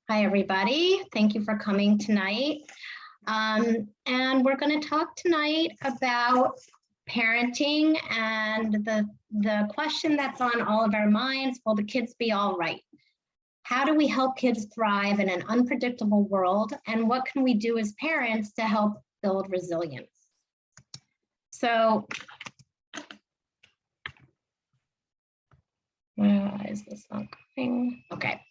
Hi, everybody. Thank you for coming tonight. And we're going to talk tonight about parenting and the question that's on all of our minds, will the kids be all right? How do we help kids thrive in an unpredictable world? And what can we do as parents to help build resilience? So, is this not going? Okay.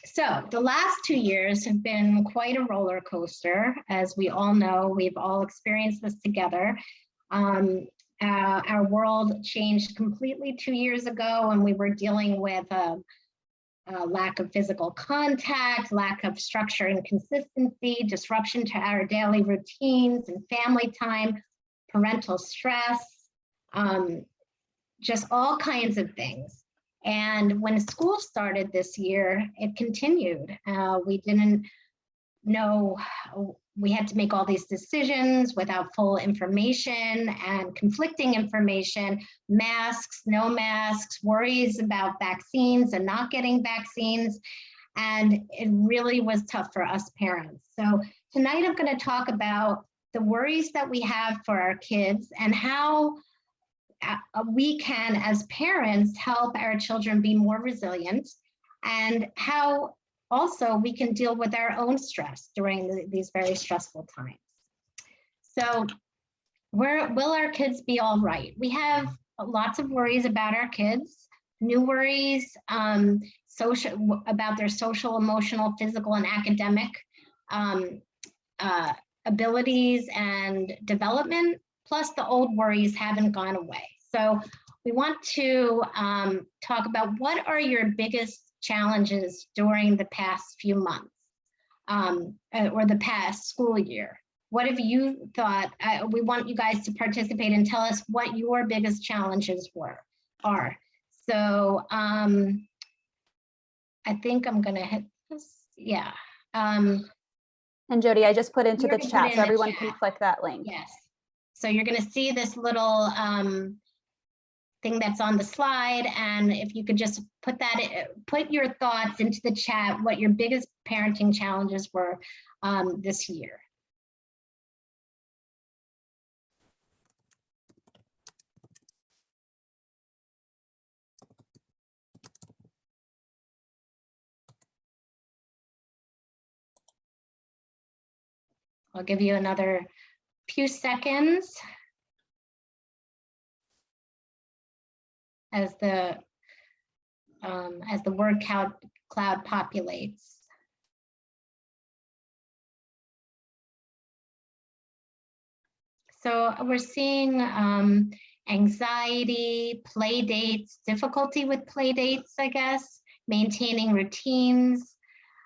So the last 2 years have been quite a roller coaster. As we all know, we've all experienced this together. Our world changed completely 2 years ago, and we were dealing with a lack of physical contact, lack of structure and consistency, disruption to our daily routines and family time, parental stress, just all kinds of things. And when school started this year, it continued. We didn't know, we had to make all these decisions without full information and conflicting information, masks, no masks, worries about vaccines and not getting vaccines. And it really was tough for us parents. So tonight I'm going to talk about the worries that we have for our kids and how we can, as parents, help our children be more resilient, and how also we can deal with our own stress during these very stressful times. So will our kids be all right? We have lots of worries about our kids, new worries about their social, emotional, physical, and academic abilities and development. Plus the old worries haven't gone away. So we want to talk about what are your biggest challenges during the past few months or the past school year. What have you thought? We want you guys to participate and tell us what your biggest challenges are. So I think I'm gonna hit this, yeah. And Jody, I just put into the chat so everyone can click that link. Yes. So you're going to see this little thing that's on the slide, and if you could just put your thoughts into the chat, what your biggest parenting challenges were this year. I'll give you another few seconds as the word cloud populates. So we're seeing anxiety, play dates, difficulty with play dates, I guess, maintaining routines,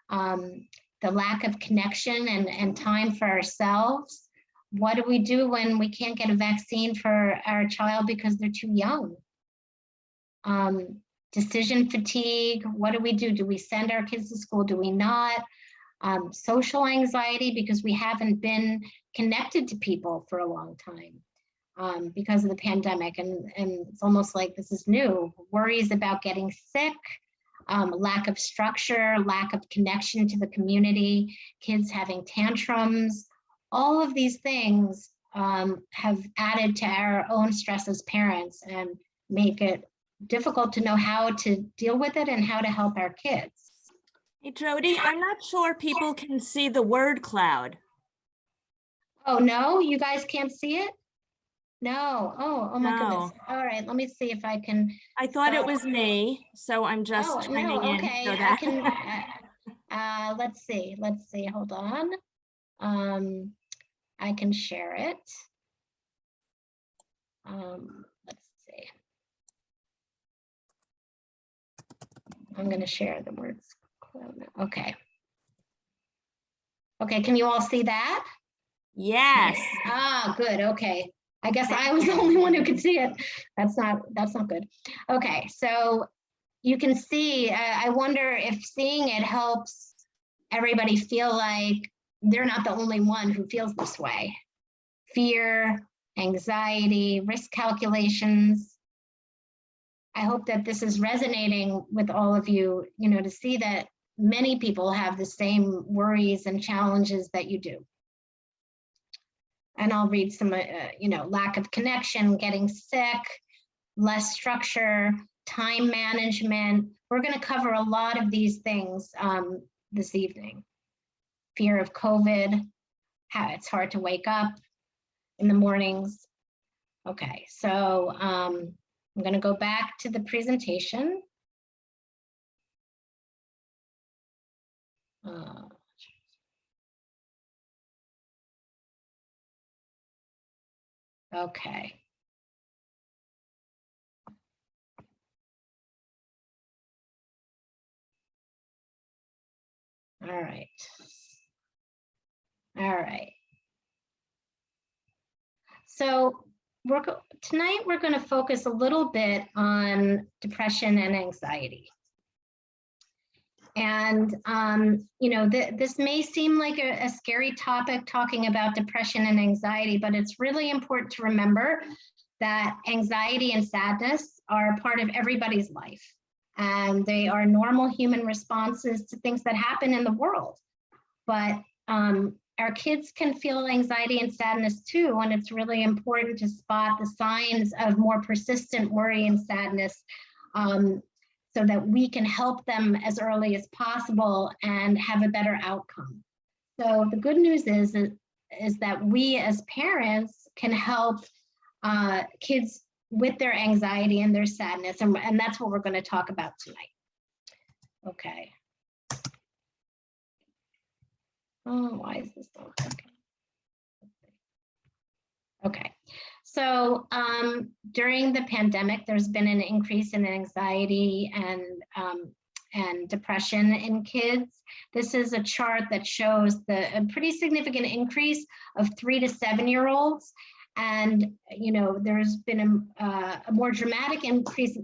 the lack of connection and time for ourselves. What do we do when we can't get a vaccine for our child because they're too young? Decision fatigue, what do we do? Do we send our kids to school? Do we not? Social anxiety because we haven't been connected to people for a long time because of the pandemic, and it's almost like this is new. Worries about getting sick, lack of structure, lack of connection to the community, kids having tantrums. All of these things have added to our own stress as parents and make it difficult to know how to deal with it and how to help our kids. Hey, Jody, I'm not sure people can see the word cloud. Oh, no, you guys can't see it? No. Oh my goodness. No. All right, let me see if I can. I thought it was me, so I'm just chiming in. Okay, So that... I can, let's see, hold on. I can share it. Let's see. I'm gonna share the words. Okay. Okay, can you all see that? Yes. Ah, good, okay. I guess I was the only one who could see it. That's not good. Okay, so you can see, I wonder if seeing it helps everybody feel like they're not the only one who feels this way. Fear, anxiety, risk calculations. I hope that this is resonating with all of you, to see that many people have the same worries and challenges that you do. And I'll read some, lack of connection, getting sick, less structure, time management. We're going to cover a lot of these things this evening. Fear of COVID, how it's hard to wake up in the mornings. Okay, so I'm going to go back to the presentation. Okay. All right. All right. So tonight we're going to focus a little bit on depression and anxiety. And, this may seem like a scary topic, talking about depression and anxiety, but it's really important to remember that anxiety and sadness are part of everybody's life. And they are normal human responses to things that happen in the world. But our kids can feel anxiety and sadness too, and it's really important to spot the signs of more persistent worry and sadness so that we can help them as early as possible and have a better outcome. So the good news is that we as parents can help kids with their anxiety and their sadness, and that's what we're going to talk about tonight. Okay. Oh, why is this not working? Okay. So during the pandemic, there's been an increase in anxiety and depression in kids. This is a chart that shows a pretty significant increase of 3 to 7-year-olds. And, there's been a more dramatic increase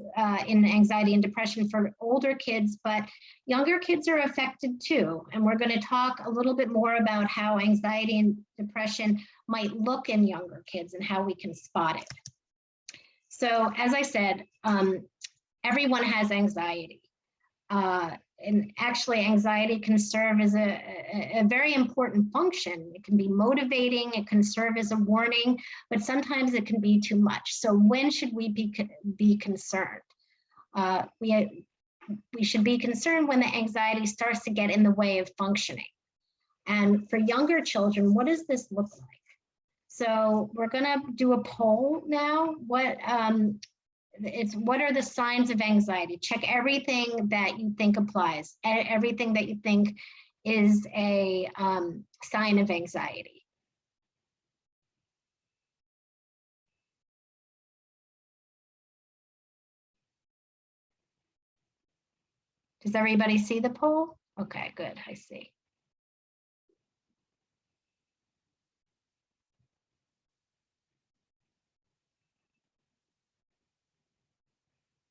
in anxiety and depression for older kids, but younger kids are affected too. And we're going to talk a little bit more about how anxiety and depression might look in younger kids and how we can spot it. So as I said, everyone has anxiety. And actually, anxiety can serve as a very important function. It can be motivating, it can serve as a warning, but sometimes it can be too much. So when should we be concerned? We should be concerned when the anxiety starts to get in the way of functioning. And for younger children, what does this look like? So we're going to do a poll now. What are the signs of anxiety? Check everything that you think applies, everything that you think is a sign of anxiety. Does everybody see the poll? Okay, good, I see.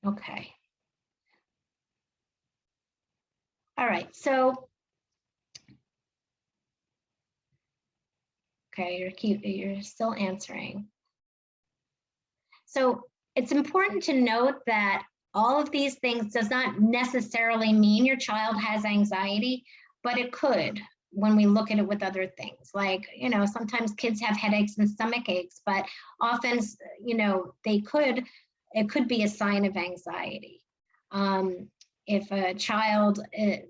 Okay. All right, so, okay, you're still answering. So it's important to note that all of these things does not necessarily mean your child has anxiety, but it could when we look at it with other things. Like, sometimes kids have headaches and stomach aches, but often, it could be a sign of anxiety. If a child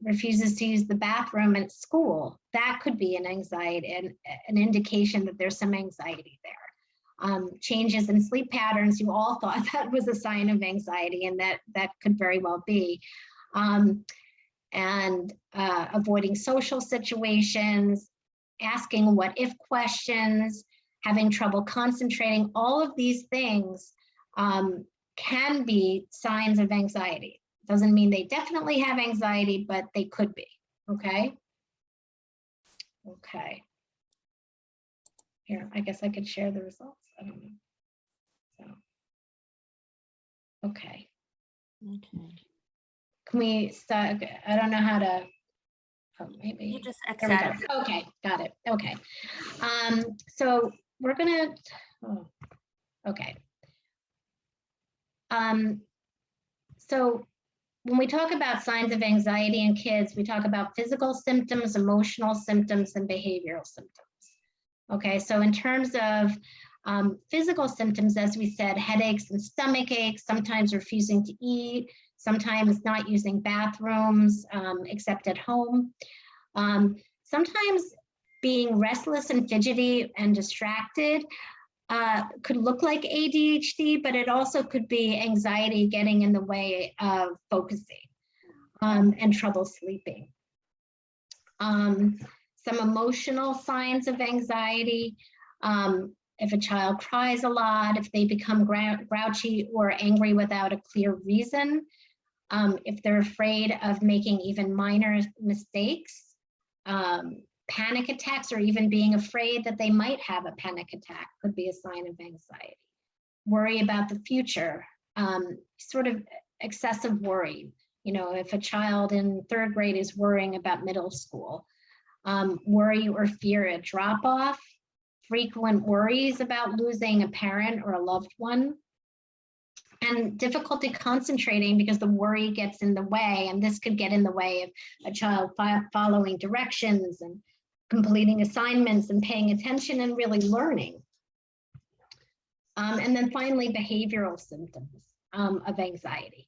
refuses to use the bathroom at school, that could be an anxiety, an indication that there's some anxiety there. Changes in sleep patterns, you all thought that was a sign of anxiety, and that could very well be. And avoiding social situations, asking what if questions, having trouble concentrating, all of these things can be signs of anxiety. Doesn't mean they definitely have anxiety, but they could be, okay? Okay. Here, I guess I could share the results. I don't know. So, okay. Okay. Can we start? I don't know how to, oh, maybe. You just X There we out. go. Okay, got it. Okay. So we're gonna, okay. So when we talk about signs of anxiety in kids, we talk about physical symptoms, emotional symptoms, and behavioral symptoms. Okay, so in terms of physical symptoms, as we said, headaches and stomach aches, sometimes refusing to eat, sometimes not using bathrooms except at home. Sometimes being restless and fidgety and distracted could look like ADHD, but it also could be anxiety getting in the way of focusing and trouble sleeping. Some emotional signs of anxiety. If a child cries a lot, if they become grouchy or angry without a clear reason, if they're afraid of making even minor mistakes, panic attacks, or even being afraid that they might have a panic attack could be a sign of anxiety. Worry about the future, sort of excessive worry. You know, if a child in 3rd grade is worrying about middle school, worry or fear a drop-off, frequent worries about losing a parent or a loved one, and difficulty concentrating because the worry gets in the way, and this could get in the way of a child following directions and completing assignments and paying attention and really learning. And then finally, behavioral symptoms of anxiety.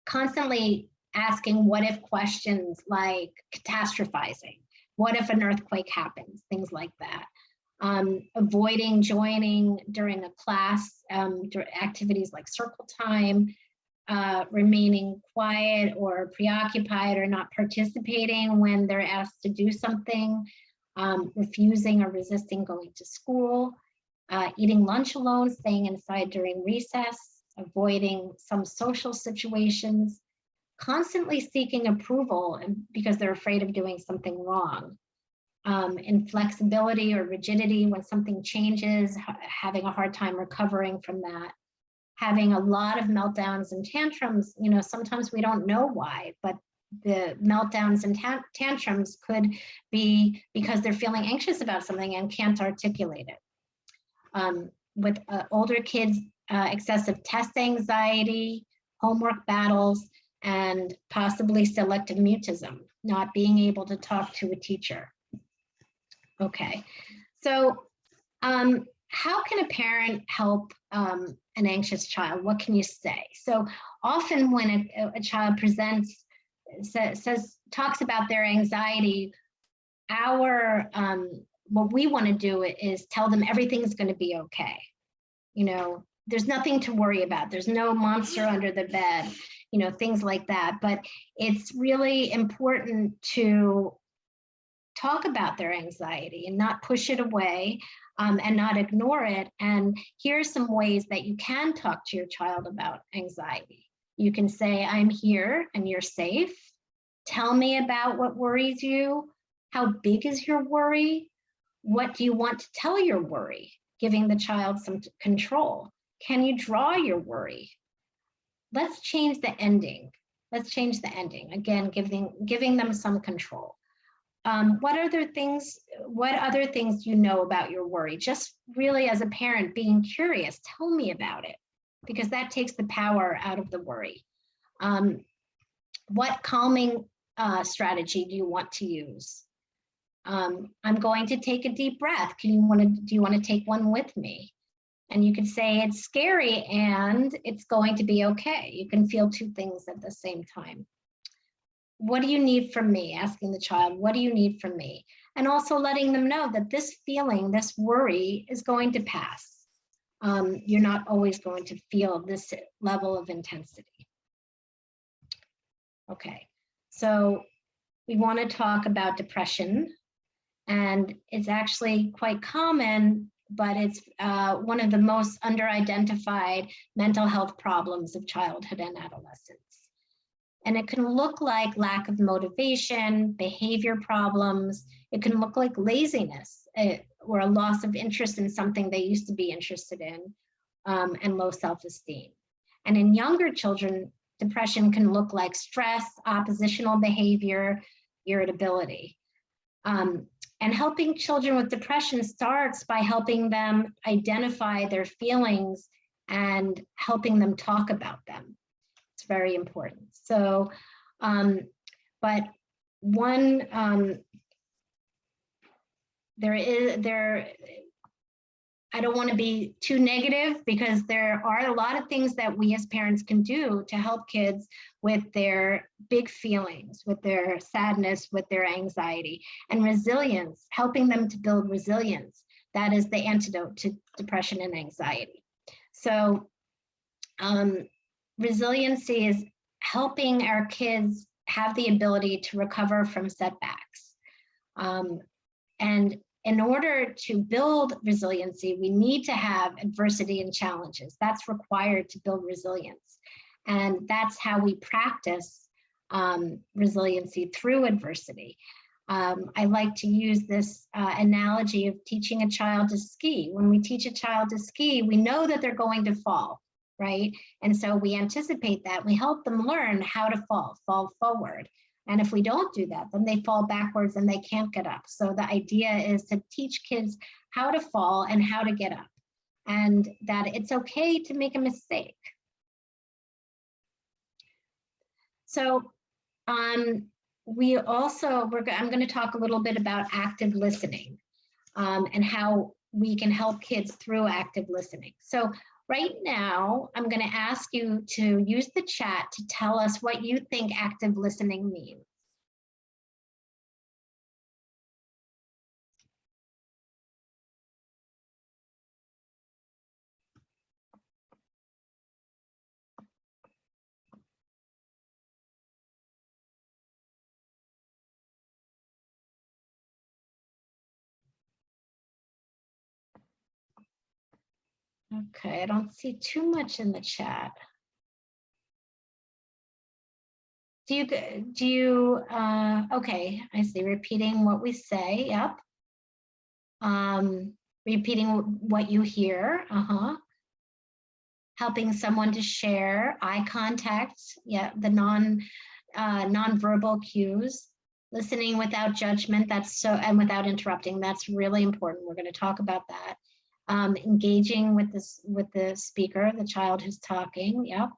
Constantly asking what if questions, like catastrophizing. What if an earthquake happens? Things like that. Avoiding joining during a class, activities like circle time, remaining quiet or preoccupied or not participating when they're asked to do something, refusing or resisting going to school, eating lunch alone, staying inside during recess, avoiding some social situations, constantly seeking approval because they're afraid of doing something wrong. Inflexibility or rigidity when something changes, having a hard time recovering from that. Having a lot of meltdowns and tantrums, you know, sometimes we don't know why, but the meltdowns and tantrums could be because they're feeling anxious about something and can't articulate it. With older kids, excessive test anxiety, homework battles, and possibly selective mutism, not being able to talk to a teacher. Okay, so how can a parent help an anxious child? What can you say? So often when a child presents, talks about their anxiety, what we want to do is tell them everything's going to be okay. You know, there's nothing to worry about. There's no monster under the bed, you know, things like that. But it's really important to talk about their anxiety and not push it away and not ignore it. And here's some ways that you can talk to your child about anxiety. You can say, I'm here and you're safe. Tell me about what worries you. How big is your worry? What do you want to tell your worry? Giving the child some control. Can you draw your worry? Let's change the ending. Let's change the ending. Again, giving them some control. What other things do you know about your worry? Just really as a parent being curious, tell me about it, because that takes the power out of the worry. What calming strategy do you want to use? I'm going to take a deep breath. Do you want to take one with me? And you could say it's scary and it's going to be okay. You can feel two things at the same time. What do you need from me? Asking the child, what do you need from me? And also letting them know that this feeling, this worry is going to pass. You're not always going to feel this level of intensity. Okay, so we want to talk about depression, and it's actually quite common, but it's one of the most under-identified mental health problems of childhood and adolescence. And it can look like lack of motivation, behavior problems. It can look like laziness or a loss of interest in something they used to be interested in, and low self-esteem. And in younger children, depression can look like stress, oppositional behavior, irritability. And helping children with depression starts by helping them identify their feelings and helping them talk about them. It's very important. So, but one, I don't want to be too negative, because there are a lot of things that we as parents can do to help kids with their big feelings, with their sadness, with their anxiety, and resilience, helping them to build resilience. That is the antidote to depression and anxiety. So resiliency is helping our kids have the ability to recover from setbacks. And in order to build resiliency, we need to have adversity and challenges. That's required to build resilience. And that's how we practice resiliency, through adversity. I like to use this analogy of teaching a child to ski. When we teach a child to ski, we know that they're going to fall, right? And so we anticipate that. We help them learn how to fall forward. And if we don't do that, then they fall backwards and they can't get up. So the idea is to teach kids how to fall and how to get up, and that it's okay to make a mistake. So we also, I'm going to talk a little bit about active listening and how we can help kids through active listening. So right now, I'm going to ask you to use the chat to tell us what you think active listening means. Okay, I don't see too much in the chat. Okay, I see, repeating what we say, yep. Repeating what you hear, Helping someone to share, eye contact, yeah, the non-verbal cues. Listening without judgment, and without interrupting, that's really important. We're going to talk about that. Engaging with the speaker, the child who's talking, yep.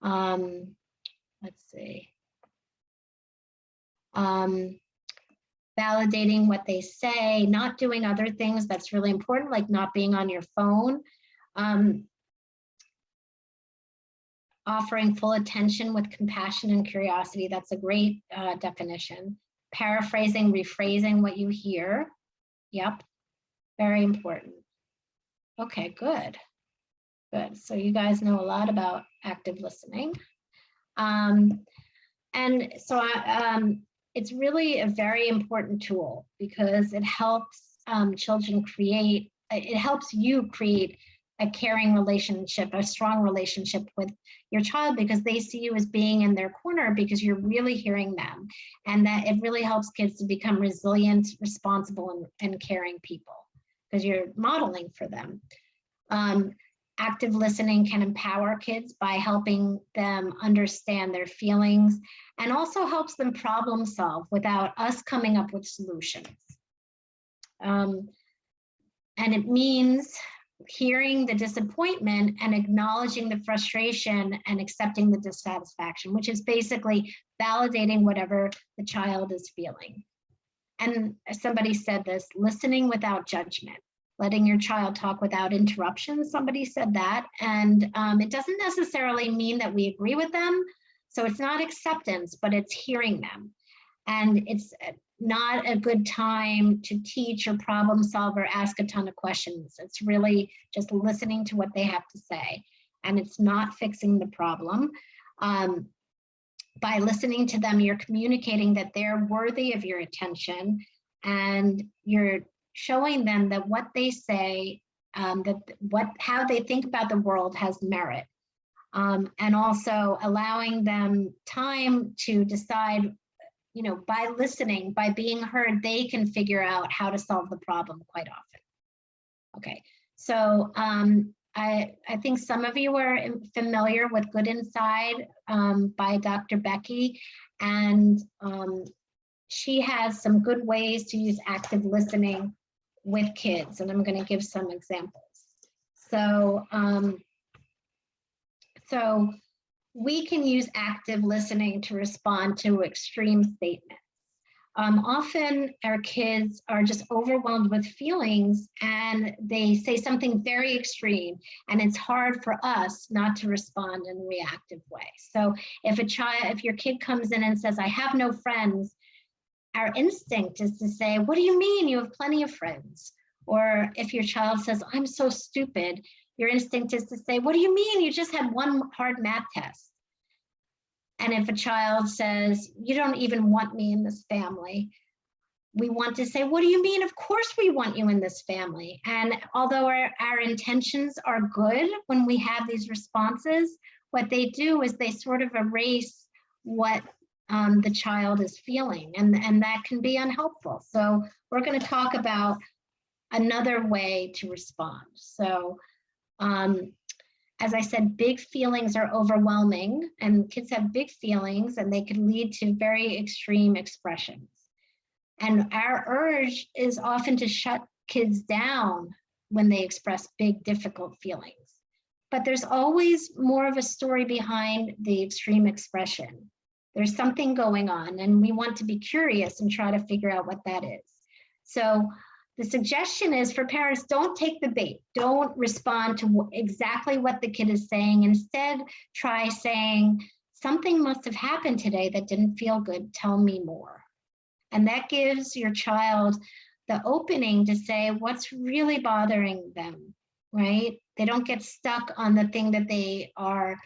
Let's see. Validating what they say, not doing other things, that's really important, like not being on your phone. Offering full attention with compassion and curiosity, that's a great definition. Paraphrasing, rephrasing what you hear, yep, very important. Okay, good. Good. So you guys know a lot about active listening. And so it's really a very important tool, because it helps children create, it helps you create a caring relationship, a strong relationship with your child, because they see you as being in their corner, because you're really hearing them. And that it really helps kids to become resilient, responsible, and caring people, because you're modeling for them. Active listening can empower kids by helping them understand their feelings, and also helps them problem solve without us coming up with solutions. And it means hearing the disappointment and acknowledging the frustration and accepting the dissatisfaction, which is basically validating whatever the child is feeling. And somebody said this, listening without judgment. Letting your child talk without interruption, somebody said that. And it doesn't necessarily mean that we agree with them. So it's not acceptance, but it's hearing them. And it's not a good time to teach or problem solve or ask a ton of questions. It's really just listening to what they have to say. And it's not fixing the problem. By listening to them, you're communicating that they're worthy of your attention, and you're showing them that what they say, how they think about the world has merit, and also allowing them time to decide, by listening, by being heard, they can figure out how to solve the problem quite often. Okay, so I think some of you are familiar with Good Inside by Dr. Becky, and she has some good ways to use active listening with kids, and I'm going to give some examples. So, we can use active listening to respond to extreme statements. Often our kids are just overwhelmed with feelings and they say something very extreme, and it's hard for us not to respond in a reactive way. So if your kid comes in and says, I have no friends, our instinct is to say, what do you mean? You have plenty of friends. Or if your child says, I'm so stupid, your instinct is to say, what do you mean? You just had one hard math test. And if a child says, you don't even want me in this family, we want to say, what do you mean? Of course we want you in this family. And although our intentions are good when we have these responses, what they do is they sort of erase what the child is feeling, and that can be unhelpful. So we're going to talk about another way to respond. So as I said, big feelings are overwhelming, and kids have big feelings and they can lead to very extreme expressions. And our urge is often to shut kids down when they express big, difficult feelings. But there's always more of a story behind the extreme expression. There's something going on, and we want to be curious and try to figure out what that is. So the suggestion is for parents, don't take the bait. Don't respond to exactly what the kid is saying. Instead, try saying, something must have happened today that didn't feel good. Tell me more. And that gives your child the opening to say what's really bothering them, right? They don't get stuck on the thing that they are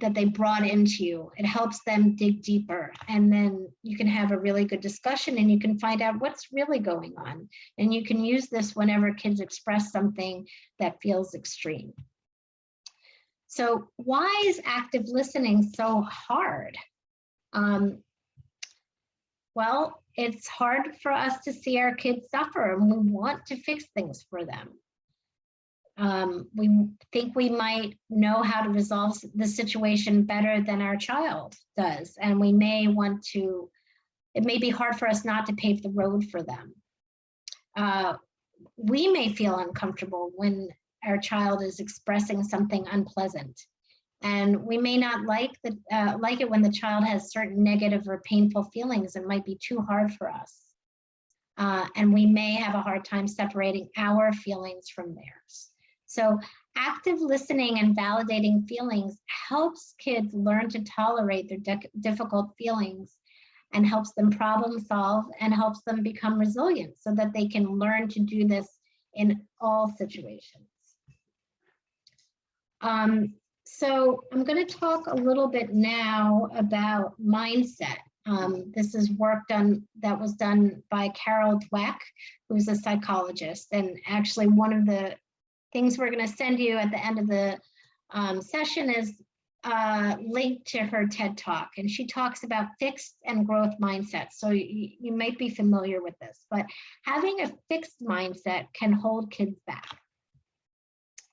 that they brought into you. It helps them dig deeper, and then you can have a really good discussion and you can find out what's really going on. And you can use this whenever kids express something that feels extreme. So why is active listening so hard? Well, it's hard for us to see our kids suffer, and we want to fix things for them. We think we might know how to resolve the situation better than our child does, and we may want to, it may be hard for us not to pave the road for them. We may feel uncomfortable when our child is expressing something unpleasant, and we may not like it when the child has certain negative or painful feelings. It might be too hard for us, and we may have a hard time separating our feelings from theirs. So active listening and validating feelings helps kids learn to tolerate their difficult feelings, and helps them problem solve and helps them become resilient so that they can learn to do this in all situations. So I'm going to talk a little bit now about mindset. This is work that was done by Carol Dweck, who's a psychologist. And actually one of the things we're going to send you at the end of the session is linked to her TED Talk. And she talks about fixed and growth mindsets. So you might be familiar with this, but having a fixed mindset can hold kids back.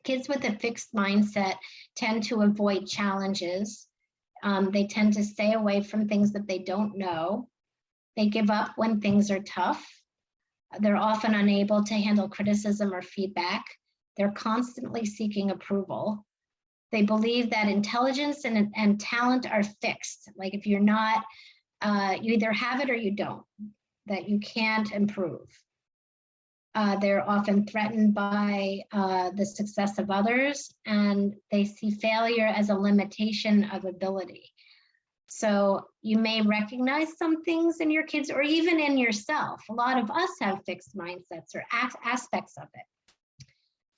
Kids with a fixed mindset tend to avoid challenges. They tend to stay away from things that they don't know. They give up when things are tough. They're often unable to handle criticism or feedback. They're constantly seeking approval. They believe that intelligence and talent are fixed. Like if you're not, you either have it or you don't, that you can't improve. They're often threatened by the success of others, and they see failure as a limitation of ability. So you may recognize some things in your kids or even in yourself. A lot of us have fixed mindsets or aspects of it.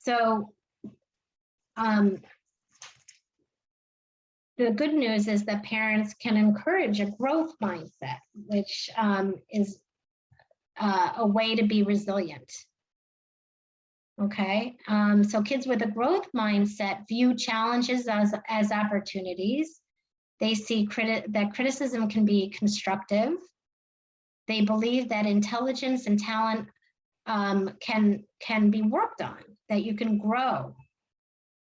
So the good news is that parents can encourage a growth mindset, which is a way to be resilient. Okay, so kids with a growth mindset view challenges as opportunities. They see that criticism can be constructive. They believe that intelligence and talent can be worked on, that you can grow.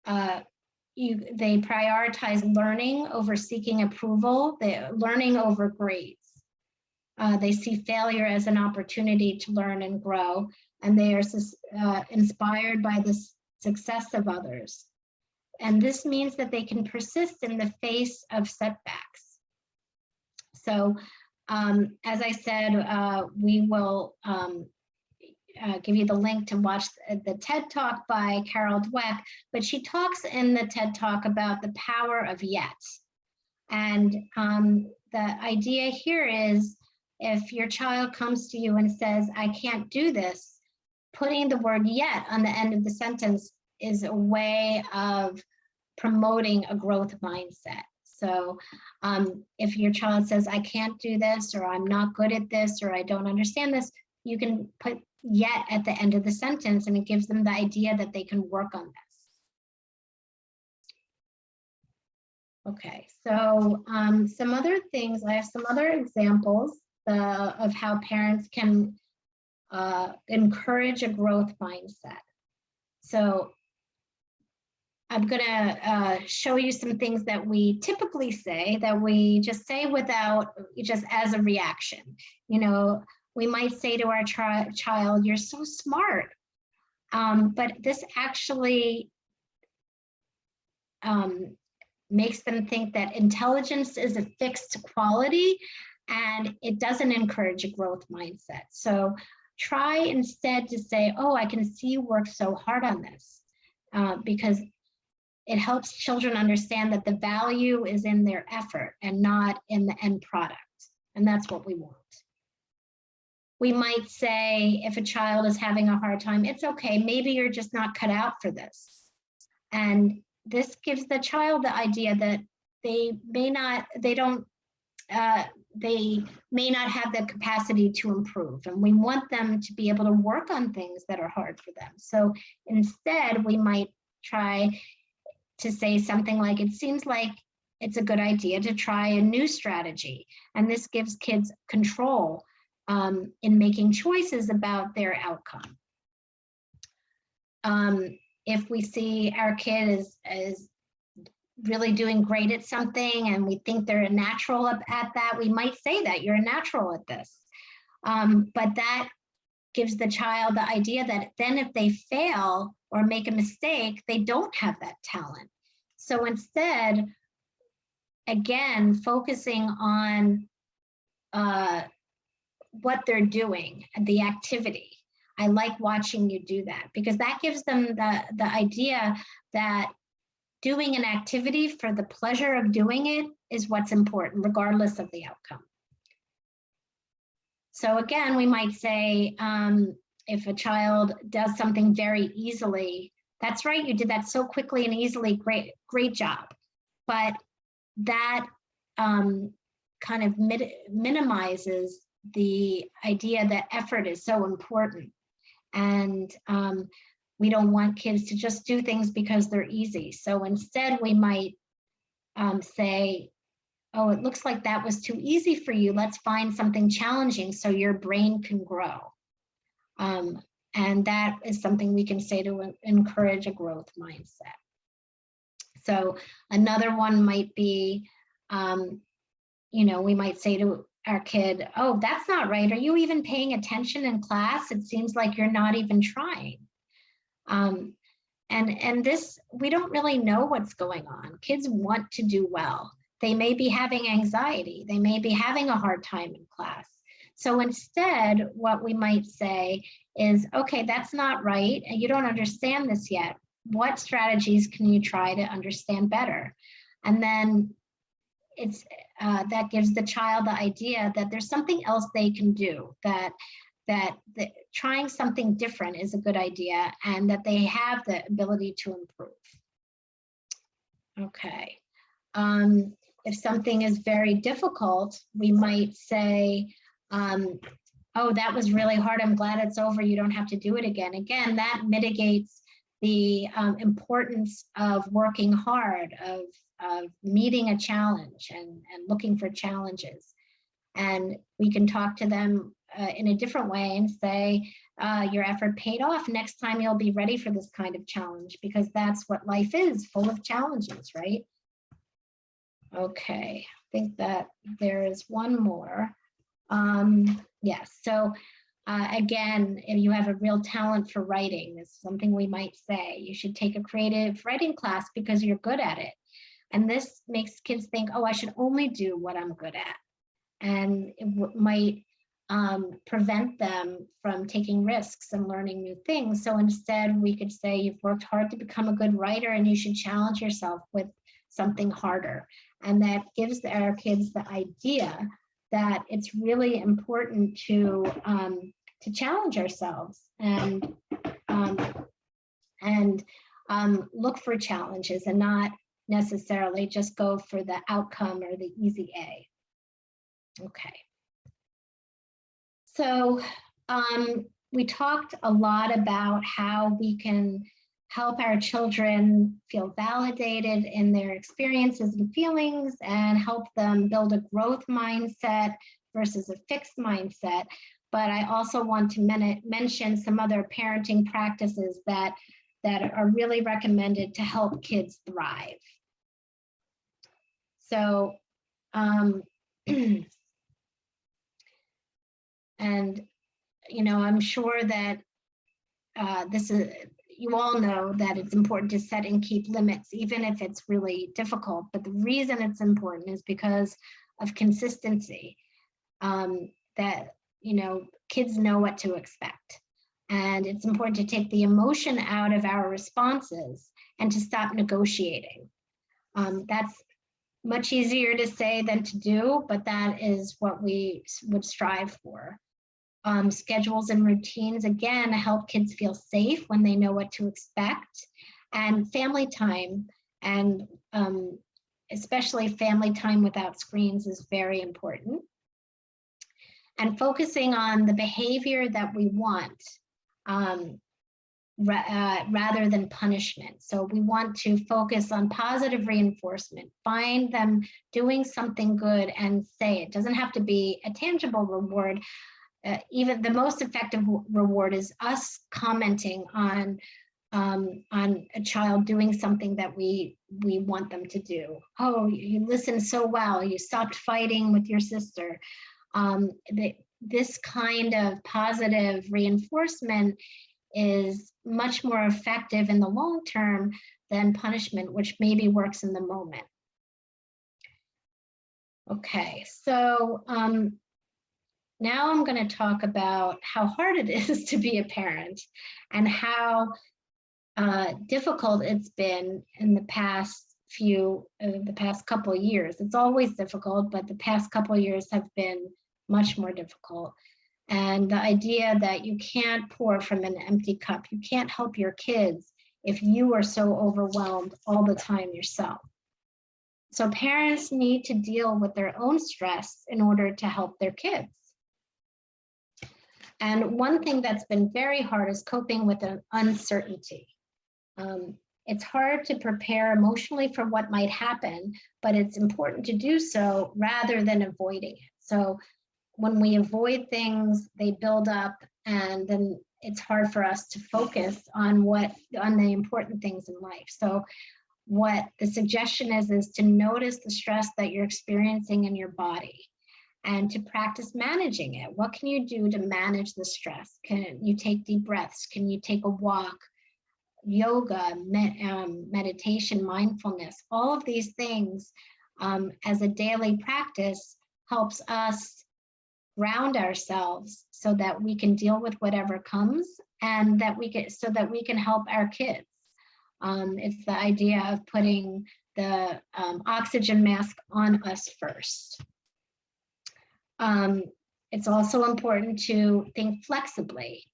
They prioritize learning over seeking approval, learning over grades. They see failure as an opportunity to learn and grow, and they are inspired by the success of others. And this means that they can persist in the face of setbacks. So as I said, we will give you the link to watch the TED Talk by Carol Dweck, but she talks in the TED Talk about the power of yet. And the idea here is, if your child comes to you and says, I can't do this, putting the word yet on the end of the sentence is a way of promoting a growth mindset. So if your child says, I can't do this, or I'm not good at this, or I don't understand this, you can put yet at the end of the sentence, and it gives them the idea that they can work on this. Okay, so some other things, I have some other examples of how parents can encourage a growth mindset. So I'm gonna show you some things that we typically say, that we just say without, just as a reaction. You know, we might say to our child, you're so smart. But this actually makes them think that intelligence is a fixed quality, and it doesn't encourage a growth mindset. So try instead to say, oh, I can see you work so hard on this, because it helps children understand that the value is in their effort and not in the end product. And that's what we want. We might say, if a child is having a hard time, it's okay, maybe you're just not cut out for this. And this gives the child the idea that they may not have the capacity to improve, and we want them to be able to work on things that are hard for them. So instead, we might try to say something like, it seems like it's a good idea to try a new strategy. And this gives kids control in making choices about their outcome. If we see our kid is really doing great at something and we think they're a natural at that, we might say that you're a natural at this. But that gives the child the idea that then if they fail or make a mistake, they don't have that talent. So instead, again, focusing on what they're doing, the activity. I like watching you do that, because that gives them the idea that doing an activity for the pleasure of doing it is what's important, regardless of the outcome. So again, we might say, if a child does something very easily, that's right, you did that so quickly and easily, great job. But that kind of minimizes the idea that effort is so important. And we don't want kids to just do things because they're easy. So instead, we might say, oh, it looks like that was too easy for you. Let's find something challenging so your brain can grow. And that is something we can say to encourage a growth mindset. So another one might be, you know, we might say to our kid, oh, that's not right. Are you even paying attention in class? It seems like you're not even trying. And this, we don't really know what's going on. Kids want to do well. They may be having anxiety. They may be having a hard time in class. So instead, what we might say is, okay, that's not right, and you don't understand this yet. What strategies can you try to understand better? And then it's that gives the child the idea that there's something else they can do, that trying something different is a good idea, and that they have the ability to improve. Okay. If something is very difficult, we might say, oh, that was really hard. I'm glad it's over. You don't have to do it again. Again, that mitigates the importance of working hard, of meeting a challenge and looking for challenges. And we can talk to them in a different way and say, your effort paid off. Next time you'll be ready for this kind of challenge, because that's what life is, full of challenges, right? Okay, I think that there is one more. Yes, so Again, if you have a real talent for writing, it's something we might say. You should take a creative writing class because you're good at it. And this makes kids think, oh, I should only do what I'm good at. And it might prevent them from taking risks and learning new things. So instead, we could say you've worked hard to become a good writer and you should challenge yourself with something harder. And that gives our kids the idea that it's really important to challenge ourselves and look for challenges and not necessarily just go for the outcome or the easy A. Okay. So we talked a lot about how we can help our children feel validated in their experiences and feelings and help them build a growth mindset versus a fixed mindset. But I also want to mention some other parenting practices that are really recommended to help kids thrive. So, and, you know, I'm sure that you all know that it's important to set and keep limits, even if it's really difficult. But the reason it's important is because of consistency, that, you know, kids know what to expect. And it's important to take the emotion out of our responses and to stop negotiating. That's much easier to say than to do, but that is what we would strive for. Schedules and routines, again, help kids feel safe when they know what to expect. And family time, and especially family time without screens, is very important. And focusing on the behavior that we want rather than punishment. So we want to focus on positive reinforcement, find them doing something good and say it. Doesn't have to be a tangible reward. Even the most effective reward is us commenting on a child doing something that we want them to do. Oh, you listened so well. You stopped fighting with your sister. This kind of positive reinforcement is much more effective in the long term than punishment, which maybe works in the moment. Okay, so now I'm going to talk about how hard it is to be a parent and how difficult it's been in the past couple of years. It's always difficult, but the past couple of years have been much more difficult. And the idea that you can't pour from an empty cup, you can't help your kids if you are so overwhelmed all the time yourself. So parents need to deal with their own stress in order to help their kids. And one thing that's been very hard is coping with an uncertainty. It's hard to prepare emotionally for what might happen, but it's important to do so rather than avoiding it. So when we avoid things, they build up, and then it's hard for us to focus on the important things in life. So what the suggestion is to notice the stress that you're experiencing in your body and to practice managing it. What can you do to manage the stress? Can you take deep breaths? Can you take a walk? Yoga, meditation, mindfulness, all of these things as a daily practice helps us ground ourselves so that we can deal with whatever comes and so that we can help our kids. It's the idea of putting the oxygen mask on us first. It's also important to think flexibly,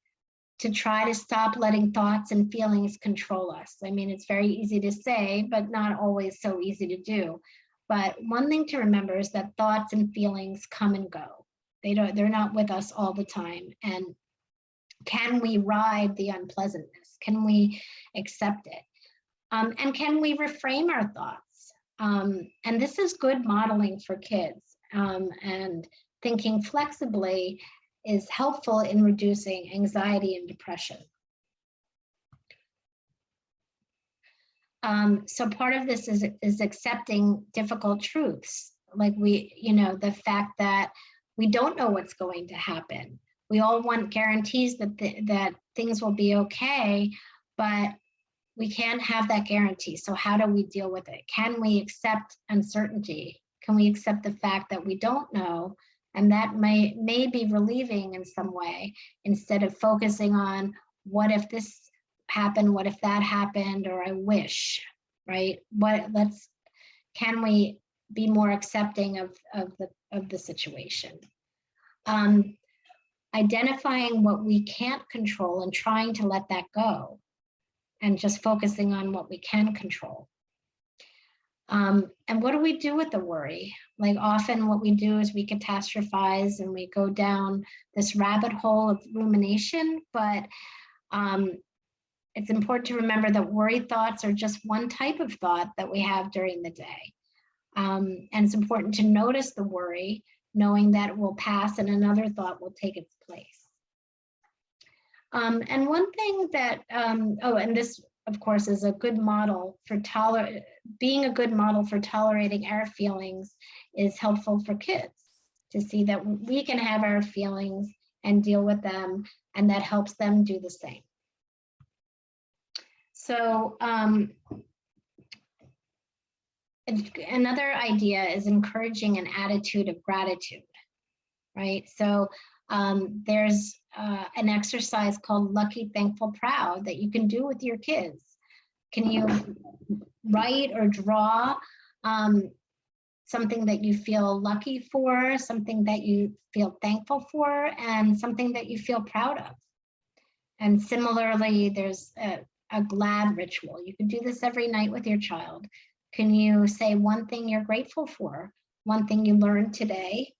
to try to stop letting thoughts and feelings control us. I mean, it's very easy to say, but not always so easy to do. But one thing to remember is that thoughts and feelings come and go. They're not with us all the time. And can we ride the unpleasantness? Can we accept it? And can we reframe our thoughts? And this is good modeling for kids. And thinking flexibly is helpful in reducing anxiety and depression. So part of this is accepting difficult truths, like the fact that we don't know what's going to happen. We all want guarantees that that things will be okay, but we can't have that guarantee. So how do we deal with it? Can we accept uncertainty? Can we accept the fact that we don't know? And that may be relieving in some way, instead of focusing on what if this happened, what if that happened, or I wish, right? Can we be more accepting of the situation? Identifying what we can't control and trying to let that go, and just focusing on what we can control. And what do we do with the worry? Like, often what we do is we catastrophize and we go down this rabbit hole of rumination, but it's important to remember that worry thoughts are just one type of thought that we have during the day. And it's important to notice the worry, knowing that it will pass and another thought will take its place. And one thing that, and this, of course, is a good model for being a good model for tolerating our feelings is helpful for kids, to see that we can have our feelings and deal with them, and that helps them do the same. So another idea is encouraging an attitude of gratitude, right? So there's an exercise called Lucky, Thankful, Proud that you can do with your kids. Can you write or draw something that you feel lucky for, something that you feel thankful for, and something that you feel proud of? And similarly, there's a glad ritual. You can do this every night with your child. Can you say one thing you're grateful for, one thing you learned today,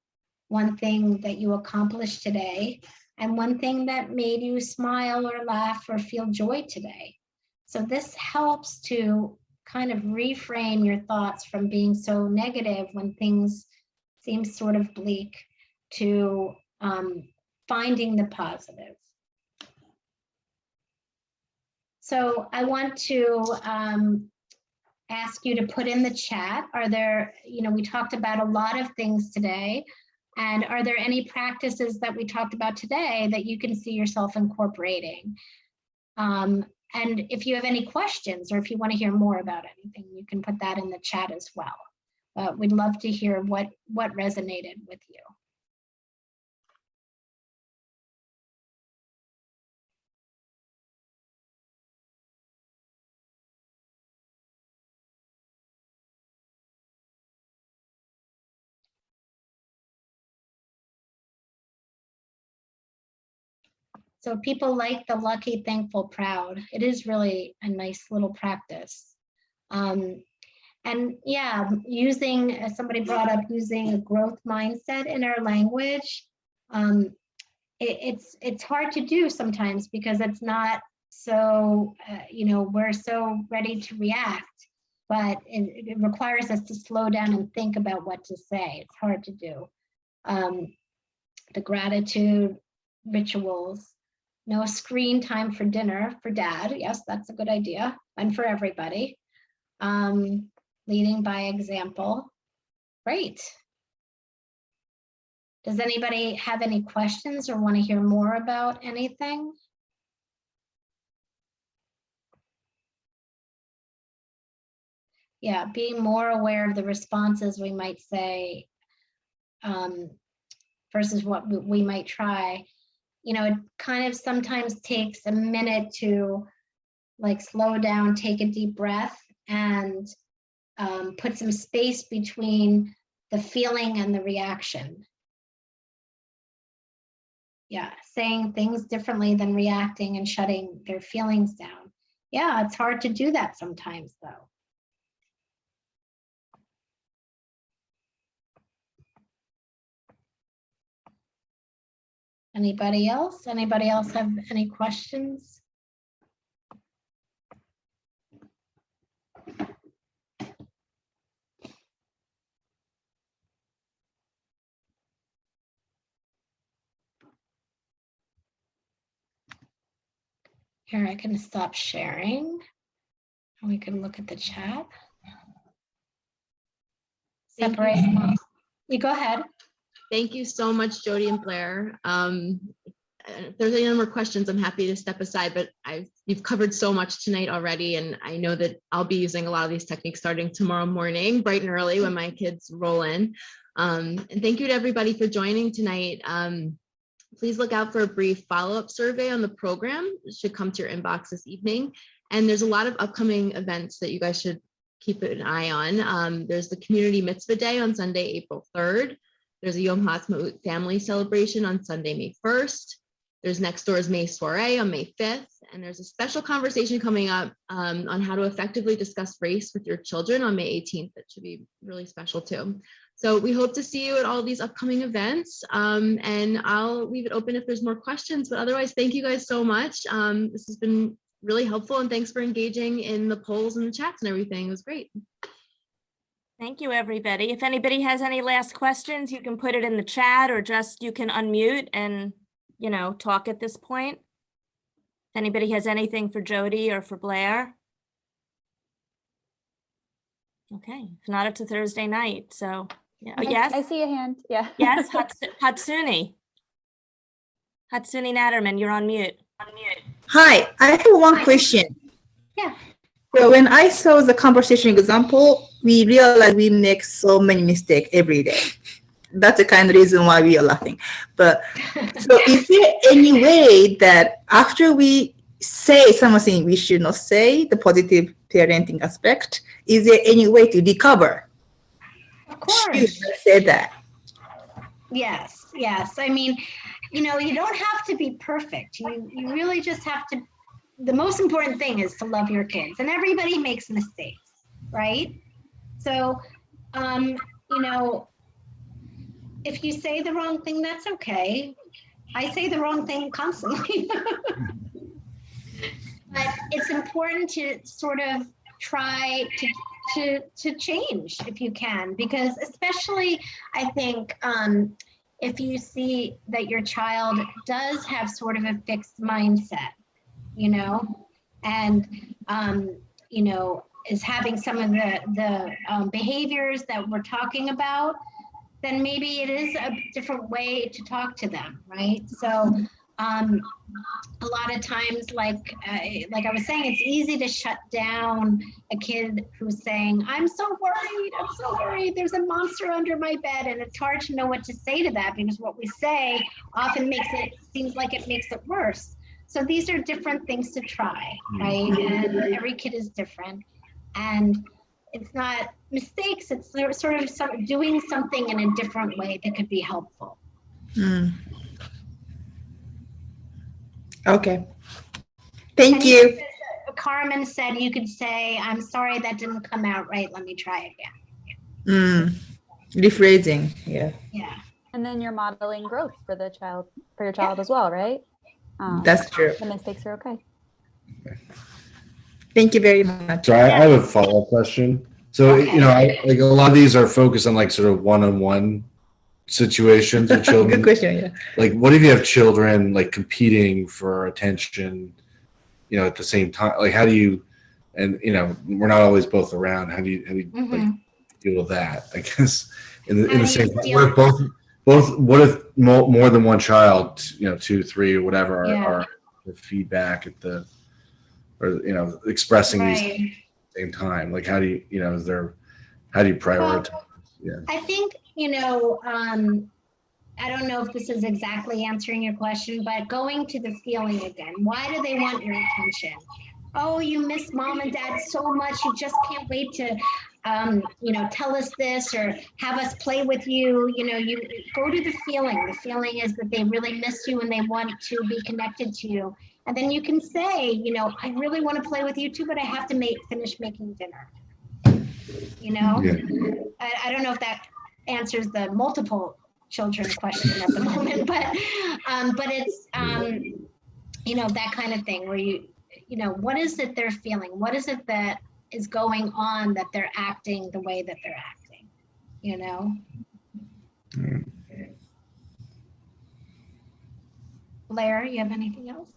one thing that you accomplished today, and one thing that made you smile or laugh or feel joy today? So this helps to kind of reframe your thoughts from being so negative when things seem sort of bleak to finding the positive. So I want to ask you to put in the chat, are there, we talked about a lot of things today, and are there any practices that we talked about today that you can see yourself incorporating? And if you have any questions, or if you want to hear more about anything, you can put that in the chat as well. We'd love to hear what resonated with you. So people like the Lucky, Thankful, Proud. It is really a nice little practice. And yeah, using, as somebody brought up, using a growth mindset in our language, it's hard to do sometimes because it's not so, we're so ready to react, but it requires us to slow down and think about what to say. It's hard to do. The gratitude rituals. No screen time for dinner for dad. Yes, that's a good idea. And for everybody. Leading by example. Great. Does anybody have any questions or want to hear more about anything? Yeah, being more aware of the responses we might say versus what we might try. It kind of sometimes takes a minute to like slow down, take a deep breath, and put some space between the feeling and the reaction. Yeah, saying things differently than reacting and shutting their feelings down. Yeah, it's hard to do that sometimes though. Anybody else? Anybody else have any questions? Here, I can stop sharing and we can look at the chat. Separate. You go ahead. Thank you so much, Jody and Blair. if there's any more questions, I'm happy to step aside, but you've covered so much tonight already. And I know that I'll be using a lot of these techniques starting tomorrow morning, bright and early when my kids roll in. And thank you to everybody for joining tonight. Please look out for a brief follow-up survey on the program. It should come to your inbox this evening. And there's a lot of upcoming events that you guys should keep an eye on. There's the Community Mitzvah Day on Sunday, April 3rd. There's a Yom Ha'atzmaut family celebration on Sunday, May 1st. There's next door's May Soiree on May 5th. And there's a special conversation coming up on how to effectively discuss race with your children on May 18th. That should be really special too. So we hope to see you at all these upcoming events. And I'll leave it open if there's more questions, but otherwise, thank you guys so much. This has been really helpful, and thanks for engaging in the polls and the chats and everything. It was great. Thank you, everybody. If anybody has any last questions, you can put it in the chat or just you can unmute and, talk at this point. If anybody has anything for Jody or for Blair. Okay, if not, it's a Thursday night, so, yeah. Oh, yes? I see a hand. Yeah. Yes, Hatsune. Hatsune Natterman, you're on mute. Hi, I have one question. Yeah. So when I saw the conversation example, we realized we make so many mistakes every day. That's the kind of reason why we are laughing. But so is there any way that after we say something we should not say, the positive parenting aspect, is there any way to recover? Of course. Should I say that? Yes. I mean, you don't have to be perfect. You really just have to, the most important thing is to love your kids, and everybody makes mistakes, right? So, if you say the wrong thing, that's okay. I say the wrong thing constantly. But it's important to sort of try to change if you can, because especially I think if you see that your child does have sort of a fixed mindset, and is having some of the behaviors that we're talking about, then maybe it is a different way to talk to them, right? So a lot of times, like I was saying, it's easy to shut down a kid who's saying, I'm so worried, there's a monster under my bed. And it's hard to know what to say to that, because what we say often seems like it makes it worse. So these are different things to try, right? And every kid is different. And it's not mistakes, it's sort of doing something in a different way that could be helpful. Okay. Thank you. Carmen said you could say, I'm sorry that didn't come out right, let me try again. Rephrasing, yeah. Yeah. And then you're modeling growth for your child as well, right? That's true. The mistakes are okay. Thank you very much. So I have a follow-up question. So, Okay. like a lot of these are focused on like sort of one-on-one situations with children. Good question, yeah. Like, what if you have children like competing for attention, at the same time? Like, how do you, and we're not always both around. How do you like deal with that? I guess in the same. What if both? What if more than one child, 2, 3, or whatever, are the feedback at the, or expressing these at the same time? Like, how do you, how do you prioritize? Well, I think, I don't know if this is exactly answering your question, but going to the feeling again. Why do they want your attention? Oh, you miss mom and dad so much. You just can't wait to, tell us this or have us play with you. You go to the feeling. The feeling is that they really miss you and they want to be connected to you. And then you can say, I really want to play with you too, but I have to finish making dinner. I don't know if that answers the multiple children question at the moment, but it's that kind of thing where what is it they're feeling? What is it that is going on that they're acting the way that they're acting? Blair, you have anything else?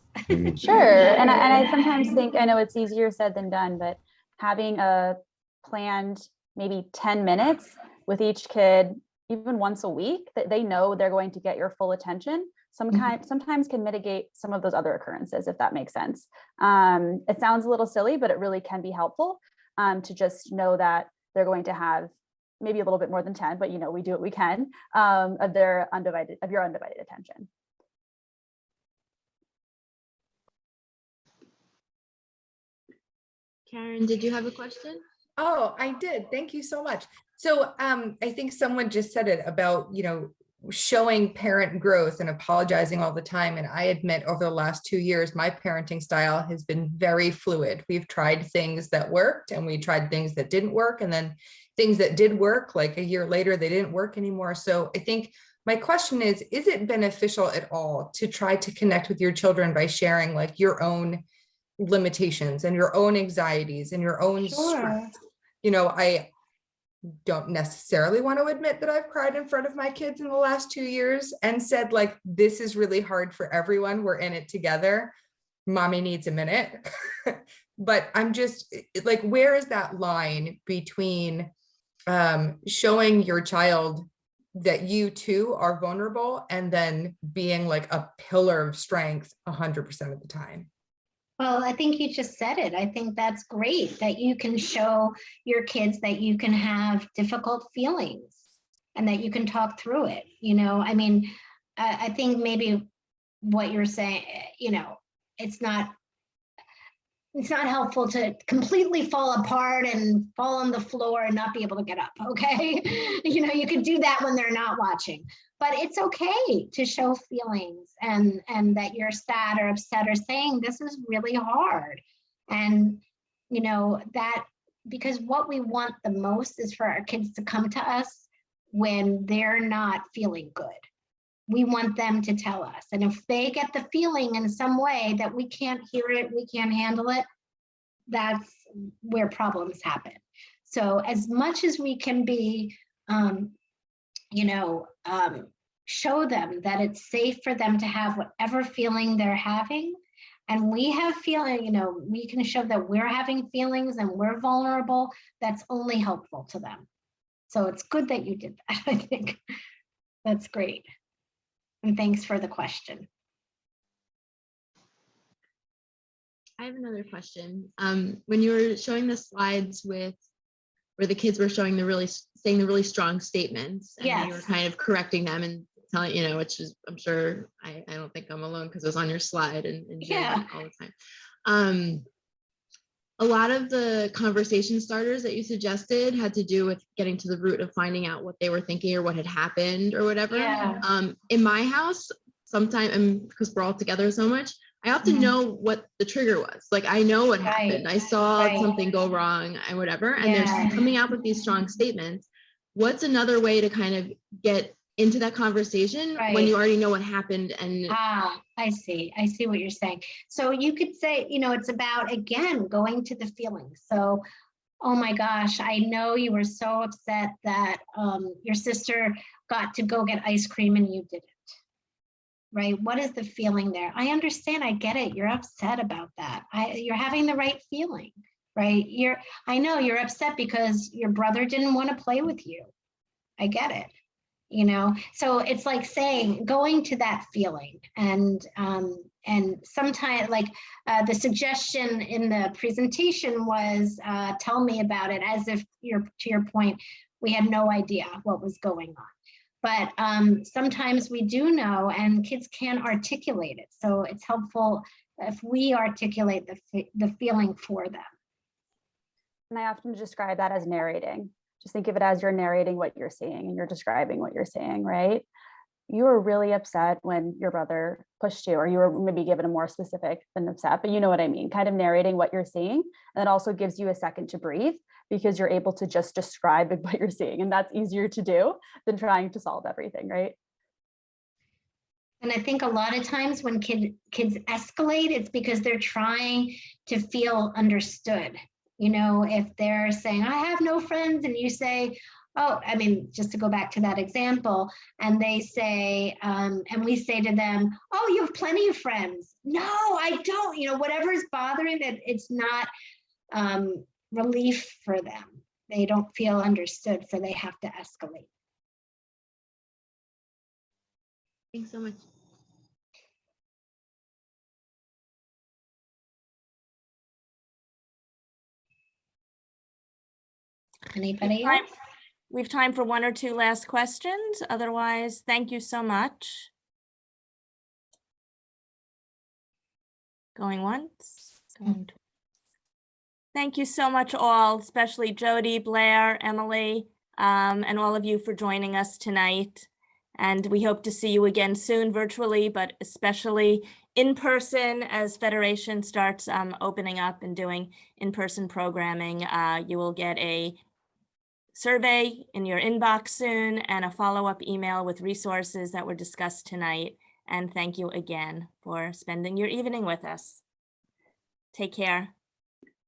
Sure. And I sometimes think, I know it's easier said than done, but having a planned maybe 10 minutes with each kid, even once a week, that they know they're going to get your full attention. sometimes can mitigate some of those other occurrences, if that makes sense. It sounds a little silly, but it really can be helpful to just know that they're going to have maybe a little bit more than 10, but we do what we can of your undivided attention. Karen, did you have a question? Oh, I did. Thank you so much. So I think someone just said it about, showing parent growth and apologizing all the time. And I admit over the last 2 years, my parenting style has been very fluid. We've tried things that worked and we tried things that didn't work. And then things that did work, like a year later, they didn't work anymore. So I think my question is it beneficial at all to try to connect with your children by sharing like your own limitations and your own anxieties and your own strengths? I don't necessarily want to admit that I've cried in front of my kids in the last 2 years and said, like, this is really hard for everyone. We're in it together. Mommy needs a minute. But I'm just like, where is that line between showing your child that you too are vulnerable and then being like a pillar of strength 100% of the time? Well, I think you just said it. I think that's great that you can show your kids that you can have difficult feelings and that you can talk through it. I mean, I think maybe what you're saying, it's not helpful to completely fall apart and fall on the floor and not be able to get up. Okay. You could do that when they're not watching, but it's okay to show feelings and that you're sad or upset or saying this is really hard. And, that because what we want the most is for our kids to come to us when they're not feeling good. We want them to tell us. And if they get the feeling in some way that we can't hear it, we can't handle it, that's where problems happen. So as much as we can be, show them that it's safe for them to have whatever feeling they're having. And we have feeling, we can show that we're having feelings and we're vulnerable. That's only helpful to them. So it's good that you did that. I think that's great. And thanks for the question. I have another question. When you were showing the slides where the kids were saying the really strong statements, and Yes. you were kind of correcting them and telling, which is, I'm sure, I don't think I'm alone because it was on your slide and doing Yeah. that all the time. A lot of the conversation starters that you suggested had to do with getting to the root of finding out what they were thinking or what had happened or whatever. Yeah. In my house, sometimes, because we're all together so much, I often know what the trigger was. Like, I know what Right. happened. I saw Right. something go wrong and whatever. And Yeah. they're coming out with these strong statements. What's another way to kind of get into that conversation when Right. you already know what happened? And I see what you're saying. So you could say, it's about, again, going to the feelings. So, oh my gosh, I know you were so upset that your sister got to go get ice cream and you didn't. Right? What is the feeling there? I understand. I get it. You're upset about that. You're having the right feeling, right? I know you're upset because your brother didn't want to play with you. I get it. So it's like saying, going to that feeling and sometimes like the suggestion in the presentation was tell me about it, as if to your point, we had no idea what was going on. But sometimes we do know, and kids can articulate it. So it's helpful if we articulate the feeling for them. And I often describe that as narrating. Just think of it as you're narrating what you're seeing and you're describing what you're seeing, right? You were really upset when your brother pushed you, or you were maybe given a more specific than upset, but you know what I mean, kind of narrating what you're seeing. And it also gives you a second to breathe because you're able to just describe what you're seeing. And that's easier to do than trying to solve everything, right? And I think a lot of times when kids escalate, it's because they're trying to feel understood. If they're saying, I have no friends, and you say, oh, I mean, just to go back to that example, and they say, and we say to them, oh, you have plenty of friends. No, I don't. Whatever is bothering that, it's not relief for them. They don't feel understood, so they have to escalate. thanks so much. Anybody Time- else? We have time for one or two last questions. Otherwise, thank you so much. Going once. Going twice. Thank you so much all, especially Jody, Blair, Emily, and all of you for joining us tonight. And we hope to see you again soon virtually, but especially in person as Federation starts opening up and doing in-person programming. You will get a survey in your inbox soon and a follow-up email with resources that were discussed tonight. And thank you again for spending your evening with us. Take care.